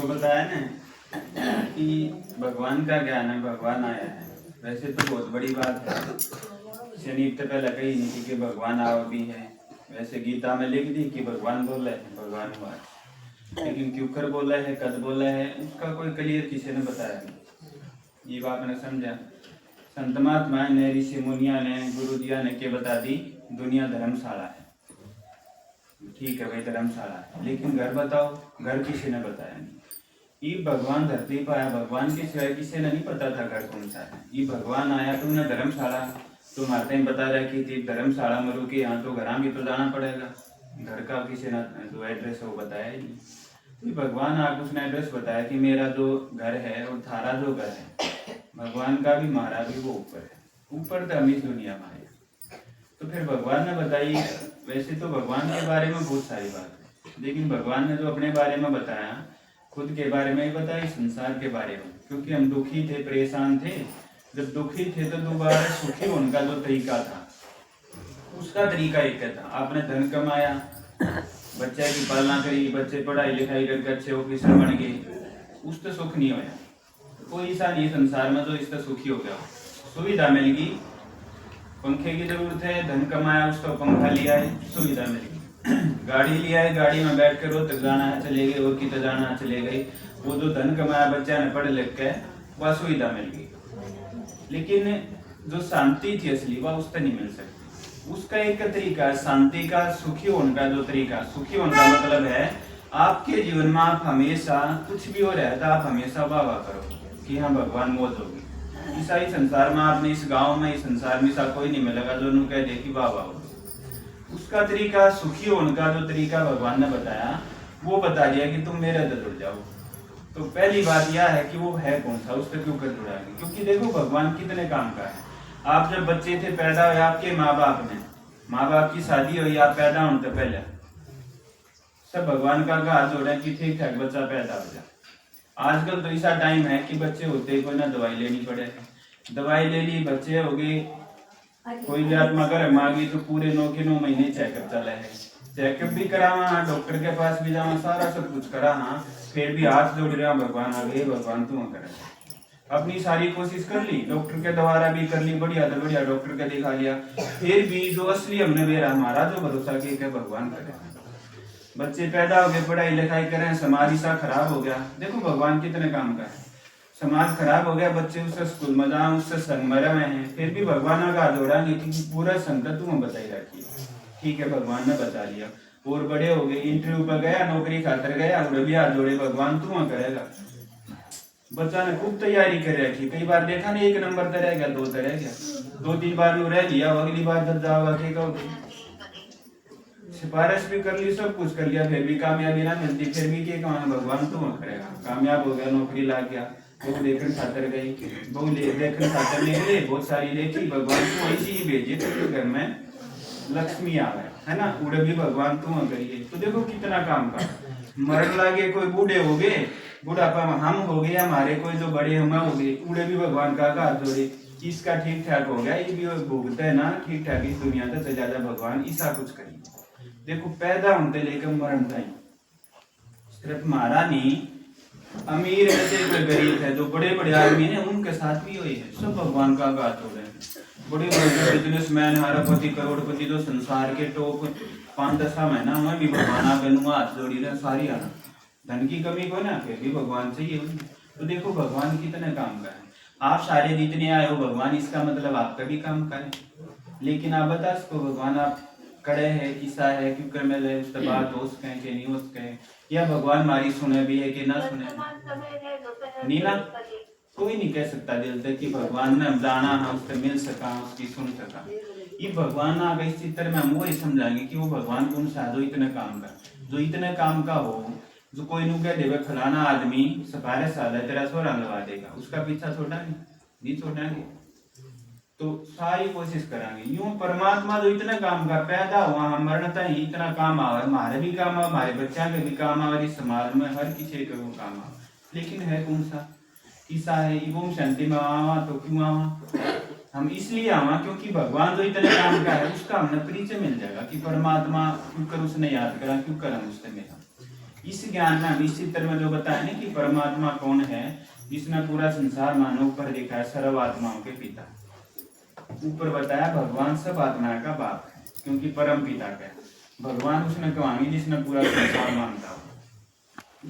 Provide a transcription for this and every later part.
आपको बताया ना कि भगवान का ज्ञान है, भगवान आया है। वैसे तो बहुत बड़ी बात है, शनि तो पहले कही नहीं थी कि भगवान आओ भी है। वैसे गीता में लिख दी कि भगवान बोला है, भगवान हुआ है, लेकिन क्यों कर बोला है, कद बोला है, उसका कोई क्लियर किसी ने बताया नहीं। ये बात ने समझा। संत महात्मा ने, ऋषि मुनिया ने, गुरु दिया ने के बता दी दुनिया धर्मशाला है। ठीक है भाई, धर्मशाला है, लेकिन घर बताओ, घर किसी ने बताया नहीं। ये भगवान धरती पर आया, भगवान के सिवाय किसी ने नहीं पता था घर कौन सा है। ये भगवान आया तो उन्हें धर्मशाला, तो माता ही बता रहा कि धर्मशाला मरु के यहाँ तो घर भी तो जाना पड़ेगा। घर का किसी ने जो एड्रेस है वो बताया ही नहीं। तो भगवान आके उसने एड्रेस बताया कि मेरा जो घर है और थारा जो घर है, भगवान का भी हमारा भी वो ऊपर है, ऊपर तो हम इस दुनिया में आए। तो फिर भगवान ने बताई। वैसे तो भगवान के बारे में बहुत सारी बात है, लेकिन भगवान ने जो अपने बारे में बताया, खुद के बारे में ही बताया, संसार के बारे में। क्योंकि हम दुखी थे, परेशान थे। जब दुखी थे तो दोबारा सुखी होने का जो तरीका था, उसका तरीका एक था। आपने धन कमाया, बच्चे की पालना करी, बच्चे पढ़ाई लिखाई करके अच्छे ऑफिसर बन गए, उससे सुख नहीं होया। कोई ऐसा नहीं संसार में जो इससे सुखी हो गया। सुविधा मिल गई, पंखे की जरूरत है, धन कमाया, उसका पंखा लिया है, सुविधा मिल गई। गाड़ी लिया है, गाड़ी में बैठ कर रोज तक जाना है, चले गए, और कितना जाना है, चले गए। वो जो धन कमाया बच्चा ने पढ़ लिख के, वह सुविधा मिल गई। लेकिन जो शांति थी असली, वह उससे नहीं मिल सकती। उसका एक तरीका है शांति का, सुखी होने का जो तरीका। सुखी होने का मतलब है आपके जीवन में आप हमेशा कुछ भी हो रहा है तो आप हमेशा वाह वाह करो कि हाँ भगवान मौज होगी। ऐसा ही संसार में आपने इस गांव में, इस संसार में ऐसा कोई नहीं मिलेगा जो उन्होंने कह दे कि वाह वाह होगी। उसका तरीका, सुखी होने का जो तरीका भगवान ने बताया, वो बता दिया कि तुम मेरे से जुड़ जाओ। तो पहली बात यह है कि वो है कौन सा, उससे क्यों कर जुड़ाएंगे। क्योंकि देखो भगवान कितने काम का है। आप जब बच्चे थे, पैदा हुए, आपके माँ बाप की शादी हुई, आप पैदा होने से पहले सब भगवान का हाथ जोड़े कि ठीक ठाक बच्चा पैदा हो जाए। आजकल तो ऐसा टाइम है कि बच्चे होते ही कोई ना दवाई लेनी पड़े, दवाई ले ली, बच्चे हो गए, कोई भी आत्मा घर मांगी तो पूरे 9 के 9 महीने चेकअप चला है। चेकअप भी करावा, डॉक्टर के पास भी जावा, सारा सब कुछ करा, हाँ फिर भी हाथ जोड़ रहा भगवान आ गए, भगवान तुम करे। अपनी सारी कोशिश कर ली, डॉक्टर के द्वारा भी कर ली, बढ़िया तो बढ़िया डॉक्टर के दिखा लिया, फिर भी जो असली हमने मेरा हमारा जो भरोसा किया भगवान करे। बच्चे पैदा हो गए, पढ़ाई लिखाई करें, समाज सा खराब हो गया। देखो भगवान कितने काम का है। समाज खराब हो गया, बच्चे उससे स्कूल में जाए, उससे संग में रहे हैं, फिर भी भगवान का जोड़ांगे कि पूरा संकट तुम्हें बताई रखी। ठीक है, भगवान ने बता लिया। और बड़े हो गए, इंटरव्यू पर गया, नौकरी खातर गया, और भी हाथ जोड़े, भगवान तुम्हें करेगा। बच्चा ने खूब तैयारी कर रखी, कई बार देखा नहीं, 1 नंबर तो रह गया, 2 तो रह गया, 2-3 बार में रह लिया, अगली बार जब जाओगा ठीक होगी। सिफारिश भी कर ली, सब कुछ कर लिया, फिर भी कामयाबी ना मिलती, फिर भी क्या कहना, भगवान तो करेगा। कामयाब हो गया, नौकरी लाग गया, बहू देखने खातर गई, बहू देखने खातर निकले, बहुत सारी देखी, भगवान को ऐसी ही भेजी तो घर में लक्ष्मी आ गए, है ना, उड़े भी भगवान तुम करिए। तो देखो कितना काम का। मरण लागे, कोई बूढ़े हो गए, बुढ़ापा में हम हो गए, हमारे कोई जो बड़े हम हो गए, उड़े भी भगवान का हाथ जोड़े, इसका ठीक ठाक हो गया, ये भी भोगते है ना ठीक ठाक इस दुनिया का, चल जाता भगवान ऐसा कुछ करिए। देखो पैदा होते लेकर मरण तक सिर्फ हमारा नहीं, अमीर है से कोई गरीब है, जो बड़े बड़े आदमी है उनके साथ भी हुई है, सब भगवान का हाथ हो रहे हैं। बड़े बड़े बिजनेसमैन, अरबपति, करोड़पति, जो संसार के टॉप 5-10 महीना में भी भगवान आप हाथ जोड़ी रहे, सारी आना धन की कमी को ना, फिर भी भगवान चाहिए। तो देखो भगवान कितने काम का है। आप सारे जितने आए हो भगवान, इसका मतलब आपका भी काम करें। लेकिन आप बता सको भगवान आप कड़े है, किसा है, क्यों कर मिले, उसके बाद हो सके कि नहीं हो सके, या भगवान हमारी सुने भी है कि ना सुने, नहीं ना, कोई नहीं कह सकता दिल से कि भगवान ने जाना है, उससे मिल सका, उसकी सुन सका। ये भगवान आ गए इस चित्र में, हम वो ही समझाएंगे कि वो भगवान कौन सा जो इतने काम का, जो इतने काम का हो, जो कोई नु कह देवे फलाना आदमी सिफारिश आ जाए तेरा सोरा लगा देगा, उसका पीछा छोड़ा नहीं छोड़ेंगे। तो सारी कोशिश करांगे। यूं परमात्मा जो इतने काम का पैदा हुआ, हम मरण तक ही इतना काम आवे, हमारे भी काम आवे, हमारे बच्चा के भी काम आवे, इस समाज में हर किसी के वो काम आवे। लेकिन है कौन सा, किसा है इवं शांति में आवा तो क्यों आवा, हम इसलिए आवा क्योंकि भगवान जो इतने काम का है उसका हमने परिचय मिल जाएगा कि परमात्मा क्यों कर उसने याद करा, क्यों कर हम उससे मिला। इस ज्ञान में हम इस चित्र में जो बताया ना कि परमात्मा कौन है, जिसने पूरा संसार मानव पर देखा है, सर्व आत्माओं के पिता। ऊपर बताया भगवान सब आत्मा का बाप है, क्योंकि परम पिता का है। भगवान उसने कहानी जिसने पूरा संसार मानता हो।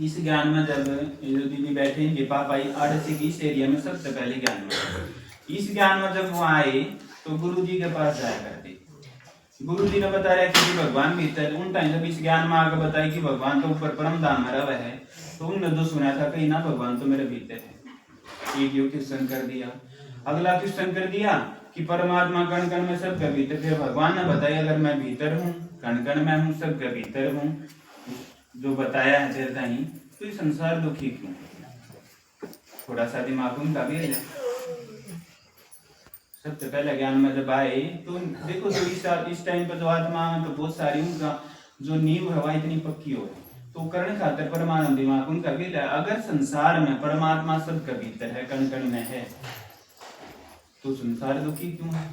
इस ज्ञान में जब ये जो दीदी बैठे इनके पापा आड़सी की इस एरिया में सबसे पहले ज्ञान में, इस ज्ञान में जब वो आए तो गुरु जी के पास जाया करते। गुरु जी ने बताया कि भगवान भीतर, उन टाइम जब इस ज्ञान में आकर बताया कि भगवान तो ऊपर परम धाम में रहा है, तो उनने जो सुना था कहीं ना भगवान तो मेरे भीतर है। एक यो क्वेश्चन कर दिया। अगला क्वेश्चन कर दिया कि परमात्मा कण कण में सबके भीतर। फिर भगवान ने बताया अगर मैं भीतर हूँ, कण कण में हूँ, सबके भीतर हूँ, जो बताया है तेरे ही, तो ये संसार दुखी क्यों? थोड़ा सा दिमाग उनका भी है। सबसे पहले ज्ञान में जब आए तो देखो जो इस टाइम पर जो आत्मा तो बहुत सारी उनका जो नींव है वह इतनी पक्की हो, तो करने खातर परमानंद दिमाग उनका भी है। अगर संसार में परमात्मा सबके भीतर है, कण कण में है, तो संसार दुखी क्यों है?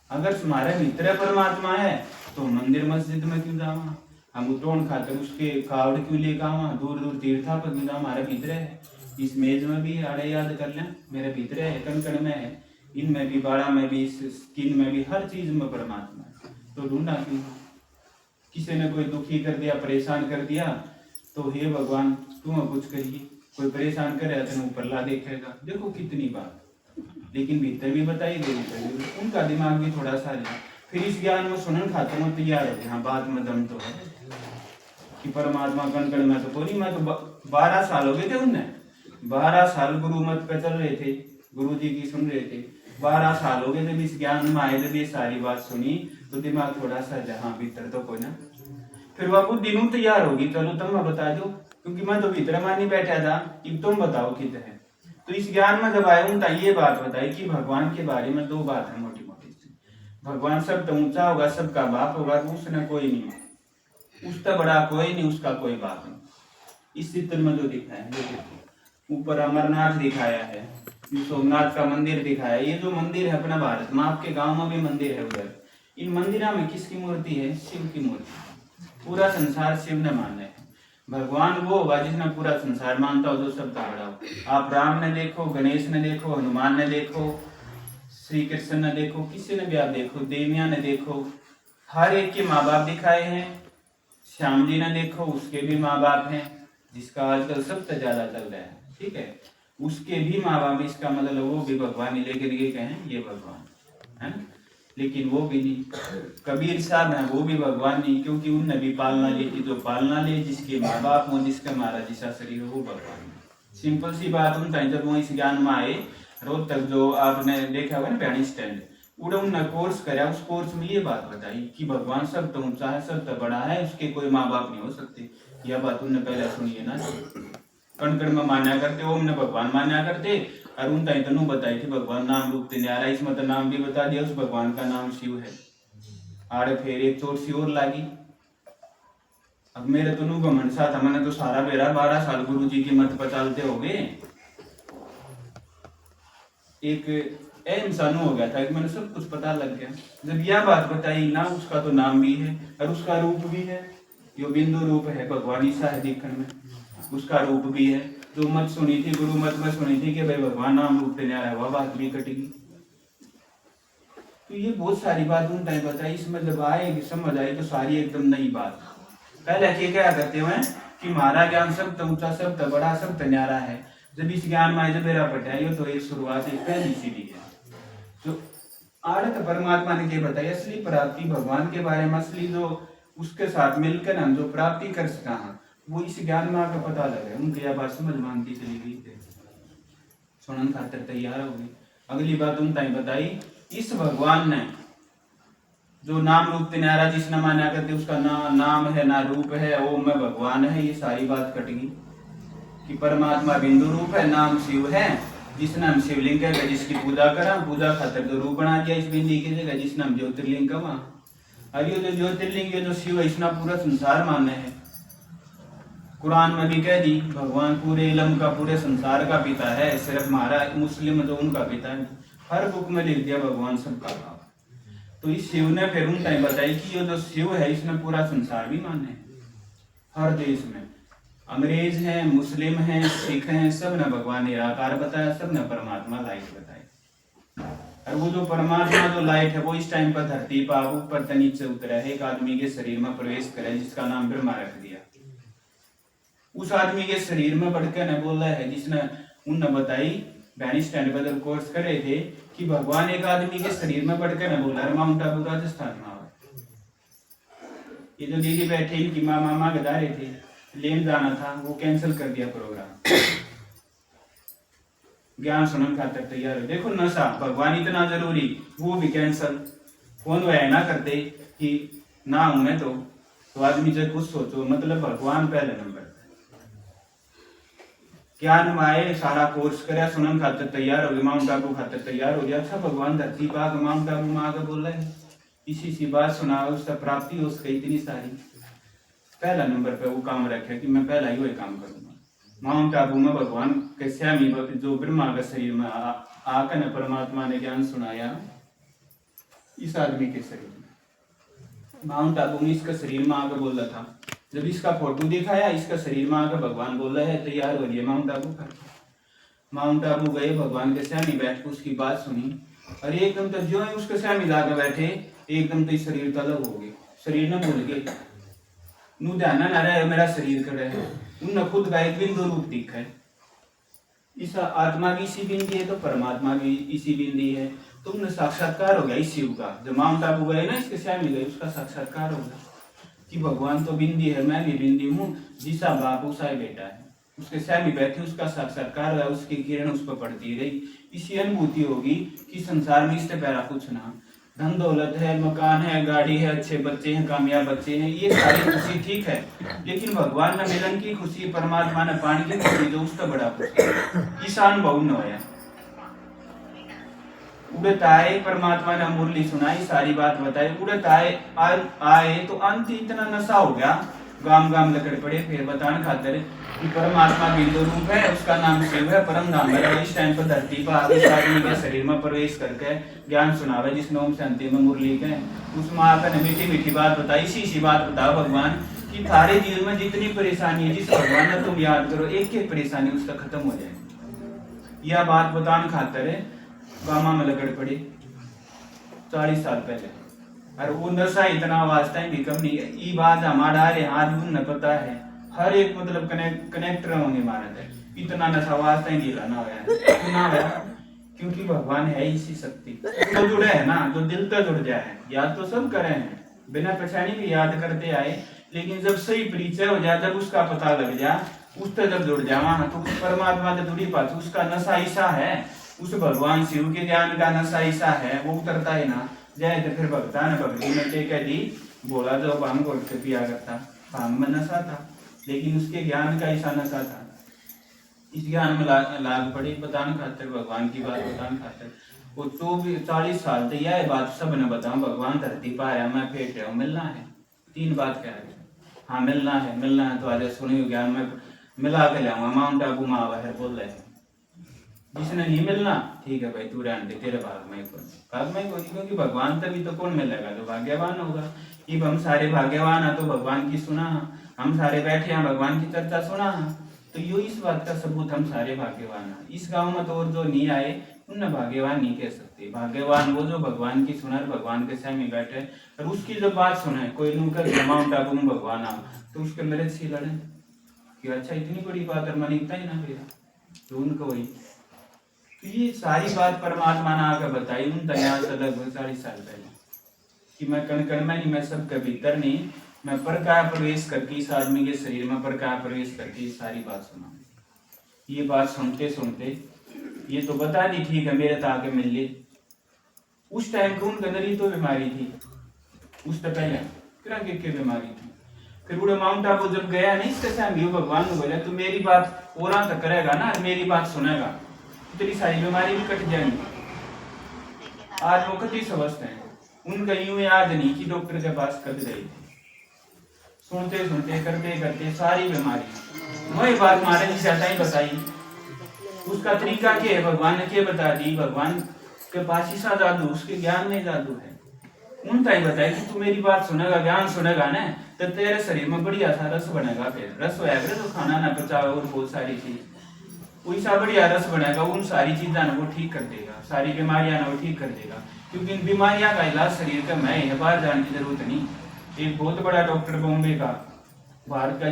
अगर तुम्हारे भीतर परमात्मा है तो मंदिर मस्जिद में क्यों जावा? हम उतरोण खातर उसके कावड़ क्यों लेकर आवा? दूर दूर तीर्था पर क्यों जावा? हमारे भीतर है। इस मेज में भी आड़े याद कर लें, मेरे भीतर है, कण कण में है, इनमें भी, बाड़ा में भी, स्किन में भी, हर चीज में परमात्मा है। तो ढूंढा क्यों? किसी ने कोई दुखी कर दिया, परेशान कर दिया, तो हे भगवान तुम कुछ करिए। कोई परेशान करे तो ऊपर ला देखेगा। देखो कितनी बात, लेकिन भीतर भी बताई गई, उनका दिमाग भी थोड़ा सा है। फिर इस ज्ञान में सुनन खाते में तैयार हो गए। हाँ, बात में दम तो है कि परमात्मा कण कण में तो कोई। मैं तो 12 साल हो गए थे उनने, 12 साल गुरु मत पे चल रहे थे, गुरु जी की सुन रहे थे। 12 साल हो गए जब इस ज्ञान में आए, जब ये सारी बात सुनी तो दिमाग थोड़ा सा जहाँ भीतर तो कोई ना। फिर वह बुद्धि नू तैयार होगी, चलो तुम बता दो, क्योंकि मैं तो भीतर मानी बैठा था कि तुम बताओ कित है। तो इस ज्ञान में जब आए उनका ये बात बताई कि भगवान के बारे में 2 बात है मोटी मोटी सी। भगवान सब तो ऊंचा होगा, सबका बाप होगा, उसने कोई नहीं, उसका बड़ा कोई नहीं, उसका कोई बाप नहीं। इस चित्र में जो दिखाया है, ऊपर अमरनाथ दिखाया है, सोमनाथ का मंदिर दिखाया है। ये जो मंदिर है अपना भारत में, आपके गांव में भी मंदिर है उधर। इन मंदिरों में किसकी मूर्ति है? शिव की मूर्ति। पूरा संसार शिव ने माना है। भगवान वो होगा जिसने पूरा संसार मानता हो, जो सबका बड़ा हो। आप राम ने देखो, गणेश ने देखो, हनुमान ने देखो, श्री कृष्ण ने देखो, किसी ने भी आप देखो, देवियां ने देखो, हर एक के माँ बाप दिखाए हैं। श्याम जी ने देखो, उसके भी माँ बाप हैं, जिसका आजकल सबसे ज्यादा चल रहा है, ठीक है, उसके भी माँ बाप। इसका मतलब वो भी भगवान ही लेकर ये कहें ये भगवान है ना, लेकिन वो भी नहीं। कबीर साहब है, वो भी भगवान नहीं, क्योंकि उनने भी पालना ली थी। जो पालना ले, जिसके माँ बाप हो, जिसका महाराज जिसा शरीर हो, वो भगवान। सिंपल सी बात। उन टाइम जब वो इस ज्ञान में आए, रोज तक जो आपने देखा होगा ना भैणी स्टैंड, उड़े उनने कोर्स कराया। उस कोर्स में ये बात बताई कि भगवान सब तो ऊंचा है, सब तो बड़ा है, उसके कोई माँ बाप नहीं हो सकते। यह बात उनने पहले सुनी है ना। कण कण में मान्या करते, ओम ने भगवान मान्या करते, और उन टाइम तनु बताई थी भगवान नाम रूप तीन यार। इसमें तो नाम भी बता दिया, उस भगवान का नाम शिव है। आड़े फिर एक चोट सी और लागी। अब मेरे तो घमंड सा था, मैंने तो सारा बेरा 12 साल गुरु जी की मत पचालते हो गए। एक इंसान हो गया था कि मैंने सब कुछ पता लग गया। जब यह बात बताई ना, उसका तो नाम भी है और उसका रूप भी है। यो बिंदु रूप है, भगवान ईसा है दिखने में, उसका रूप भी है। जो मत सुनी थी, गुरु मत में सुनी थी कि भाई भगवान नाम रूप देने आ रहा है, वह बात भी कटेगी। तो ये बहुत सारी बात उन टाइम बताई। इसमें जब आए समझ आई तो सारी एकदम नई बात। पहले क्या करते हुए कि हमारा ज्ञान सब तो ऊंचा, सब तो बड़ा, सब तो न्यारा है। जब इस ज्ञान में जब मेरा पटाई तो एक शुरुआत एक पहली सीढ़ी है। जो आड़त परमात्मा ने क्या बताया, असली प्राप्ति भगवान के बारे में, असली जो उसके साथ मिलकर हम जो प्राप्ति कर सका है, वो इस ज्ञान में आकर पता लगे। उनकी यह बात समझ मानती चली गई थे, सुनन खातर तैयार हो गई। अगली बात उन टाइम बताई, इस भगवान ने जो नाम रूप तिनारा जिसने मान्या करते, उसका ना नाम है ना रूप है, ओम में भगवान है। ये सारी बात कट गई कि परमात्मा बिंदु रूप है, नाम शिव है, जिसने हम शिवलिंग है, जिसकी पूजा करा, पूजा खातर जो रूप बना दिया इस बिंदी की जगह, जिसने हम ज्योतिर्लिंग कहा। और ये जो ज्योतिर्लिंग, ये जो शिव है, इसने पूरा संसार माने है। कुरान में भी कह दी भगवान पूरे इलम का, पूरे संसार का पिता है, सिर्फ हमारा मुस्लिम जो उनका पिता है। हर बुक में लिख दिया भगवान सबका बाप। तो इस शिव ने फिर उन टाइम बताई कि ये जो शिव है, इसने पूरा संसार भी माने है, हर देश में। अंग्रेज हैं, मुस्लिम हैं, सिख हैं, सब ने भगवान निराकार बताया, सब ने परमात्मा लाइट बताई। और वो जो परमात्मा जो लाइट है वो इस टाइम पर धरती पर ऊपर से नीचे उतरा है, एक आदमी के शरीर में प्रवेश करे, जिसका नाम ब्रह्मा रख दिया। उस आदमी के शरीर में बढ़कर ने बोला है, जिसने उनने बताई बैनी स्टैंड बदल कोर्स करे थे कि भगवान एक आदमी के शरीर में बढ़कर ने बोला माउंट आबू राजस्थान में। ये जो दीदी बैठे इनकी मामा गधा रहे थे, लेन जाना था, वो कैंसिल कर दिया प्रोग्राम। ज्ञान सुनन खातर तैयार हो। देखो नशा भगवान इतना जरूरी, वो भी कैंसिल। कौन वह ना करते कि ना हूं मैं तो आदमी जब कुछ सोचो, मतलब भगवान पहले नंबर। ज्ञान आए, सारा कोर्स करे, सुनन खातर तैयार हो गए, माउंट आबू खातर तैयार हो गया। अच्छा भगवान धरती पाक माउंट आबू में आगे बोल रहे हैं, इसी सी बात सुना, उसका प्राप्ति हो उसका इतनी सारी। पहला नंबर पे वो काम रखे कि मैं पहला ही वही काम करूंगा। माउंट आबू में भगवान के श्यामी जो ब्रह्मा के शरीर में आकर न परमात्मा ने ज्ञान सुनाया इस आदमी के शरीर में। माउंट आबू में इसका शरीर में आकर बोल रहा था, जब इसका फोटो दिखाया, इसका शरीर में आकर भगवान बोल रहे है तैयार हो रही माउंट आबू का। माउंट आबू गए, भगवान के श्यामी बैठ कर उसकी बात सुनी, और एकदम तो जो है उसके श्यामी जाकर बैठे, एकदम तो शरीर तलब हो गए, शरीर न भूल गए, नू ध्यान ना रहे मेरा शरीर कर रहे, उन खुद का एक बिंदु रूप दिखा है। इस आत्मा भी इसी बिंदी है तो परमात्मा भी इसी बिंदी है। तुमने साक्षात्कार हो गया इस शिव का। जब माउंट आबू गए ना, इसके श्यामी गए, उसका साक्षात्कार हो गया कि भगवान तो बिंदी है, मैं भी बिंदी हूँ, जिसा बाप उसा ही बेटा है। उसके श्यामी बैठे, उसका साक्षात्कार हुआ, उसकी किरण उस पर पड़ती रही। इसी अनुभूति होगी कि संसार में इससे पहला कुछ ना, धन दौलत है, मकान है, गाड़ी है, अच्छे बच्चे हैं, कामयाब बच्चे हैं, ये सारी खुशी ठीक है, लेकिन भगवान ने मिलन की खुशी, परमात्मा ने पानी की खुशी, जो उसका बड़ा खुशी इस अनुभव न होया। उड़त आए, परमात्मा ने मुरली सुनाई, सारी बात बताई, उड़त आए तो अंत इतना नशा हो गया, गाम गाम लकड़ पड़े। फिर बताने खातिर कि परमात्मा बिंदु रूप है, उसका नाम शिव है, परम धाम है। इस टाइम पर धरती पर उस आदमी के शरीर में प्रवेश करके ज्ञान सुनावे, जिसने ओम शांति में मुरली के उस माँ का मीठी मीठी बात बताई। इसी बात बताओ भगवान कि थारे जीवन में जितनी परेशानी है, जिस भगवान ने तुम याद करो, एक एक परेशानी उसका खत्म हो जाएगी। यह बात बताने खातिर गामा में लगड़ पड़ी 40 साल पहले, और वो नशा इतना वास्ता भी कम नहीं है। ये बात हमारा आज न पता है, हर एक मतलब कनेक्टर होंगे मारा है, इतना नशा वास्ता ही ना होया, क्योंकि भगवान है इसी शक्ति तो जुड़े है ना, जो दिल तक जुड़ जाए। याद तो सब करे हैं, बिना परेशानी भी याद करते आए, लेकिन जब सही परिचय हो जाए, जब उसका पता लग जाए, उससे जब जुड़ जावा तो परमात्मा से जुड़ी पाती। उसका नशा ऐसा है, उस भगवान शिव के ज्ञान का नशा ऐसा है, वो उतरता है ना जाए। तो फिर भक्ता ने भक्ति में टेका दी, बोला जो भांग घोट के पिया करता, भांग में नशा था, लेकिन उसके ज्ञान का ऐसा नशा था। इस ज्ञान में लाग पड़ी बताने खातिर, भगवान की बात बताने खातिर। वो 40 साल तो यह बात सब ने बताऊं, भगवान धरती पर आया, मैं फेट रहा हूँ, मिलना है। 3 बात कह रहे, हाँ मिलना है तो आज सुनी ज्ञान में मिला के लाऊंगा। माउंट आबू में आवा है बोल रहे हैं, जिसने नहीं मिलना ठीक है भाई, तू रहने दे, तेरे भाग में कोई, क्योंकि भगवान तभी तो कौन मिलेगा, जो भाग्यवान होगा। कि हम सारे भाग्यवान है तो भगवान की सुना, हम सारे बैठे हैं भगवान की चर्चा सुना, तो यो इस बात का सबूत हम सारे भाग्यवान हैं। इस गांव में तो और जो नहीं आए उन्हें भाग्यवान नहीं कह सकते। भाग्यवान वो जो भगवान की सुना, भगवान के सामने बैठे और उसकी जो बात सुने। कोई लूकर माउंट आबू में भगवान आ तो उसके मेरे से लड़े कि अच्छा इतनी बड़ी बात है, मानिकता ही ना मेरा, तो उनको वही। तो ये सारी बात परमात्मा ने आकर बताई उन तैयार से लगभग 40 साल पहले, कि मैं कण कण में नहीं, मैं सबके भीतर नहीं, मैं परकाया प्रवेश करके इस आदमी के शरीर में परकाया प्रवेश करके सारी बात सुना। ये बात सुनते सुनते ये तो बता दी ठीक है, मेरे तो आगे मिल ली। उस टाइम को उनके अंदर ही तो बीमारी थी, उस तक पहले क्या बीमारी थी। फिर बूढ़े माउंट आबू जब गया नहीं, इसके साथ भगवान ने बोला तू मेरी बात और तक करेगा ना, मेरी बात सुनेगा, तेरी सारी बीमारी भी कट जाएंगी। आज वो कति स्वस्थ है, उनका यूं याद नहीं कि डॉक्टर के पास कब गए थे। सुनते सुनते करते करते सारी बीमारी वही बात मारे ज्यादा ही बताई। उसका तरीका क्या है भगवान ने क्या बता दी, भगवान के पास ही सा जादू, उसके ज्ञान में जादू है। उनका ही बताया कि तू मेरी बात सुनेगा, ज्ञान सुनेगा ना, तो तेरे शरीर में बढ़िया सा रस बनेगा। फिर रस होएगा तो खाना ना पचाओ और बहुत सारी चीज वैसा बढ़िया रस बनेगा, उन सारी चीज़ों को ठीक कर देगा, सारी बीमारियां को ठीक कर देगा। क्योंकि इन बीमारियां का इलाज शरीर का मैं है, बाहर जाने की जरूरत नहीं। एक बहुत बड़ा डॉक्टर बॉम्बे का, भारत का,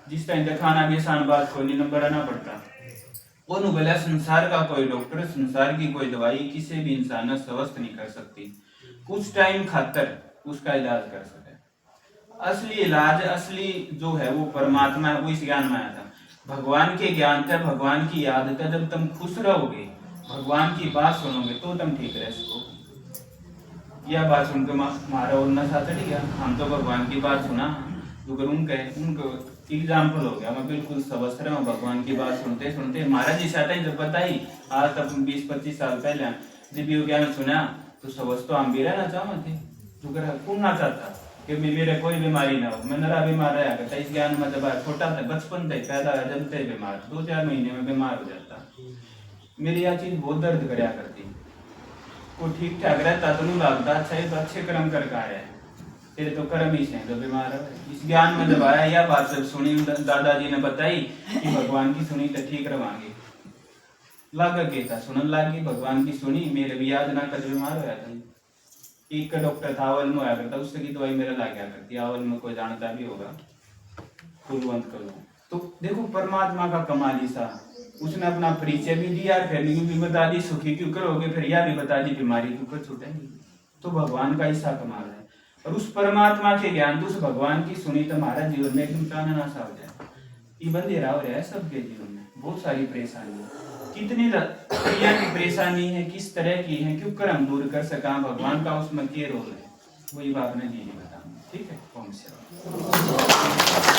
जिस टाइम दिखाना भी आसान बात को नहीं, नंबर आना पड़ता, वो बोला संसार का कोई डॉक्टर, संसार की कोई दवाई किसी भी इंसान स्वस्थ नहीं कर सकती, कुछ टाइम खातर उसका इलाज कर सके। असली इलाज, असली जो है वो परमात्मा है, वो इस ज्ञान में आया था। भगवान के ज्ञान था, भगवान की याद था। जब तुम खुश रहोगे, भगवान की बात सुनोगे तो तुम ठीक रह सकोगे। यह बात सुनकर हमारा और नशा चढ़ गया, हम तो भगवान की बात सुना, अगर उनको एग्जाम्पल हो गया, मैं बिल्कुल स्वस्थ रहा हूँ भगवान की बात सुनते सुनते। महाराज जी चाहते हैं जब बताई आज तक 20-25 साल पहले जब ये ज्ञान सुना तो स्वस्थ तो हम भी रहना चाहते थे, तो पूर्णा चाहता कि मेरे कोई बीमारी ना हो। मैं नरा बीमार रहा करता इस ज्ञान में, जब छोटा था, बचपन से पैदा है, जब से बीमार, 2-4 महीने में बीमार हो जाता। मेरी यह चीज बहुत दर्द कराया करती, वो ठीक ठाक रहता तो नहीं लगता अच्छा ये तो अच्छे कर्म करके आया है, तेरे तो कर्म ही से तो बीमार है। इस ज्ञान में जब आया, यह बात जब सुनी, दादाजी ने बताई कि भगवान की सुनी तो ठीक रवांगे, लाग के था सुनन लागी, भगवान की सुनी, मेरे भी याद ना कर बीमार होया था। एक का डॉक्टर था, आवल में आया करता, उससे की दवाई मेरा ला गया करती, आवल में कोई जानता भी होगा, कुलवंत करो। तो देखो परमात्मा का कमाल ही सा, उसने अपना परिचय भी दिया, फिर भी बता दी सुखी क्यों करोगे, फिर यह भी बता दी बीमारी क्यों कर छूटेंगी। तो भगवान का ऐसा कमाल है। और उस परमात्मा के ज्ञान, उस भगवान की सुनी तो हमारा जीवन में एकदम चानना सा हो जाए। ये बंधेरा हो रहा है सबके जीवन में, बहुत सारी परेशानी है, कितनी क्रिया की परेशानी है, किस तरह की है, क्यों कर हम दूर कर सका, भगवान का उसमें क्या रोल है, वही बात मैं जी बताऊंगा। ठीक है, ओम शांति।